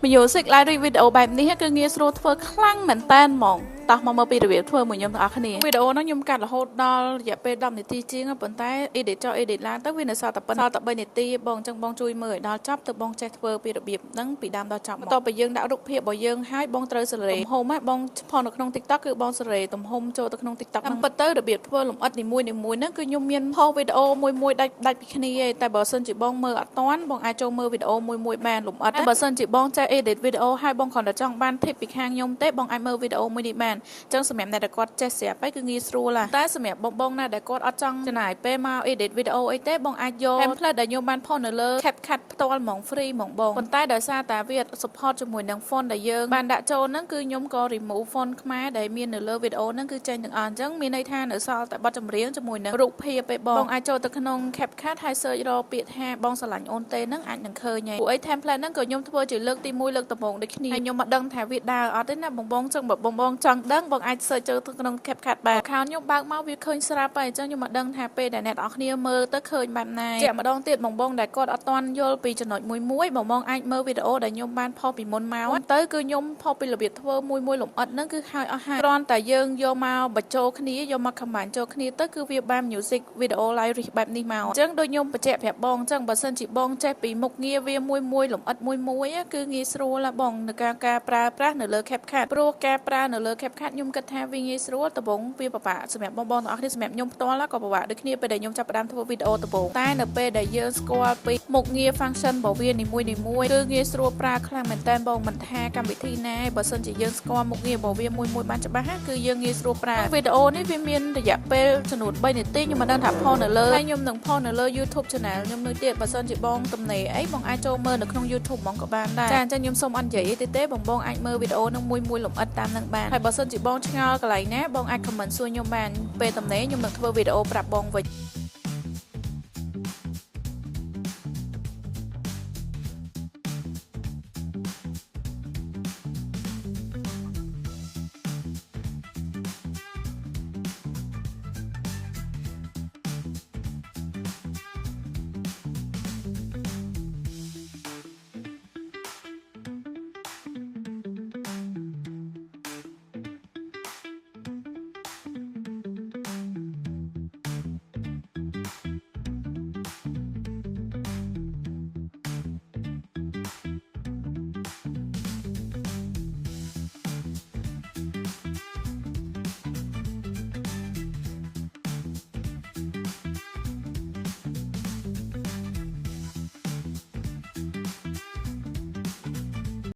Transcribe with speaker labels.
Speaker 1: Music live video បែបនេះគឺងាយស្រួលធ្វើខ្លាំងមែនតើហ្មងតោះមកមើលពីរបៀបធ្វើមួយខ្ញុំទាំងអស់គ្នាវីដេអូហ្នឹងខ្ញុំកាត់រហូតដល់រយៈពេល10នាទីជាងប៉ុន្តែ edit ចុះ edit ឡើងទៅវានៅសល់តែប៉ុណ្ណឹងតែ3នាទីបងអញ្ចឹងបងជួយមើលឲ្យដល់ចប់ទៅបងចេះធ្វើពីរបៀបហ្នឹងពីដើមដល់ចប់បន្ទាប់ពីយើងដាក់រូបភាពរបស់យើងហើយបងត្រូវសេរីទំហំហ្នឹងបងផុសនៅក្នុង TikTok គឺបងសេរីទំហំចូលទៅក្នុង TikTok ហ្នឹងពិតទៅរបៀបធ្វើលម្អិតនីមួយៗហ្នឹងគឺខ្ញុំមានផុសវីដេអូមួយដាច់ពីគ្នាឯងតែបើសិនជាបងមើលអត់តាន់បងអាចចូលមើលវីដេអូមួយបានលម្អិតបើសិនជាបងចេះ edit វីដេអូហើយបងគ្រាន់តែចង់បាន tip ពីខាងខ្ញុំទេបងអាចមើលវីដេអូមួយនេះបានអញ្ចឹងសម្រាប់អ្នកដែលគាត់ចេះស្រាប់ហើយគឺងាយស្រួលតែសម្រាប់បងណាដែលគាត់អត់ចង់ចំណាយពេលមក edit វីដេអូអីទេបងអាចយក template ដែលខ្ញុំបានផុសនៅលើ CapCut ផ្ទាល់ហ្មង free ហ្មងបងប៉ុន្តែដោយសារតែវា support ជាមួយនឹង font ដែលយើងបានដាក់ចូលហ្នឹងគឺខ្ញុំក៏ remove font ខ្មែរដែលមាននៅលើវីដេអូហ្នឹងគឺចេញទាំងអស់អញ្ចឹងមានន័យថានៅសល់តែបទចម្រៀងជាមួយនឹងរូបភាពឯបងអាចចូលទៅក្នុង CapCut ហើយ search រកពាក្យថាបងស្រឡាញ់អូនទេហ្នឹងអាចនឹងឃើញហើយពួកអី template ហ្នឹងក៏ខ្ញុំធ្វើជាលើកទី1លើកដំបូងដូចគ្នាហើយខ្ញុំមិនដឹងថាវាដើរអត់ទេណាបងចឹងបើបងចង់ដឹងបងអាច search ចូលទៅក្នុង CapCut បាទ account ខ្ញុំបើកមកវាឃើញស្រាប់ហើយអញ្ចឹងខ្ញុំមិនដឹងថាពេលដែលអ្នកនរគ្នាមើលទៅឃើញបែបណាជាម្ដងទៀតបងដែលគាត់អត់ទាន់យល់ពីចំណុចមួយបងអាចមើលវីដេអូដែលខ្ញុំបានផុសពីមុនមកទៅគឺខ្ញុំផុសពីរបៀបធ្វើមួយលម្អិតហ្នឹងគឺហើយអស់ហើយគ្រាន់តែយើងយកមកបញ្ចូលគ្នាយកមក combine ចូលគ្នាទៅគឺវាបាន music video live បែបនេះមកអញ្ចឹងដូចខ្ញុំបញ្ជាក់ប្រាប់បងអញ្ចឹងបើសិនជាបងចេះពីមុខងារវាមួយលម្អិតមួយគឺងាយស្រួលបងនៅការប្រើប្រាស់នៅលើ CapCut ព្រោះការប្រើនៅលើ CapCut ខ្ញុំគិតថាវាងាយស្រួលដំបូងវាពិបាកសម្រាប់បងទាំងអស់គ្នាសម្រាប់ខ្ញុំផ្ទាល់ក៏ពិបាកដូចគ្នាពេលដែលខ្ញុំចាប់ផ្ដើមធ្វើវីដេអូដំបូងតែនៅពេលដែលយើងស្គាល់ពីមុខងារ function របស់វានីមួយគឺងាយស្រួលប្រើខ្លាំងមែនតើបងមិនថាកម្មវិធីណាបើសិនជាយើងស្គាល់មុខងាររបស់វាមួយបានច្បាស់គឺយើងងាយស្រួលប្រើវីដេអូនេះវាមានរយៈពេលចំនួន3នាទីខ្ញុំមិនដឹងថាផុសនៅលើហើយខ្ញុំនឹងផុសនៅលើ YouTube channel ខ្ញុំនៅទៀតបើសិនជាបងទំនេរអីបងអាចចូលមើលនៅក្នុង YouTube ហ្មងក៏បានដែរចាអញ្ចឹងខ្ញុំសូមអត់និយាយអីទេបងអាចមើលវីដេអូនឹងមួយលម្អិតតាមនឹងបានហើយបើសិនជាបងឆ្ងល់កន្លែងណាបងអាច comment សួរខ្ញុំបានពេលទំនេរខ្ញុំនឹងធ្វើវីដេអូប្រាប់បងវិញ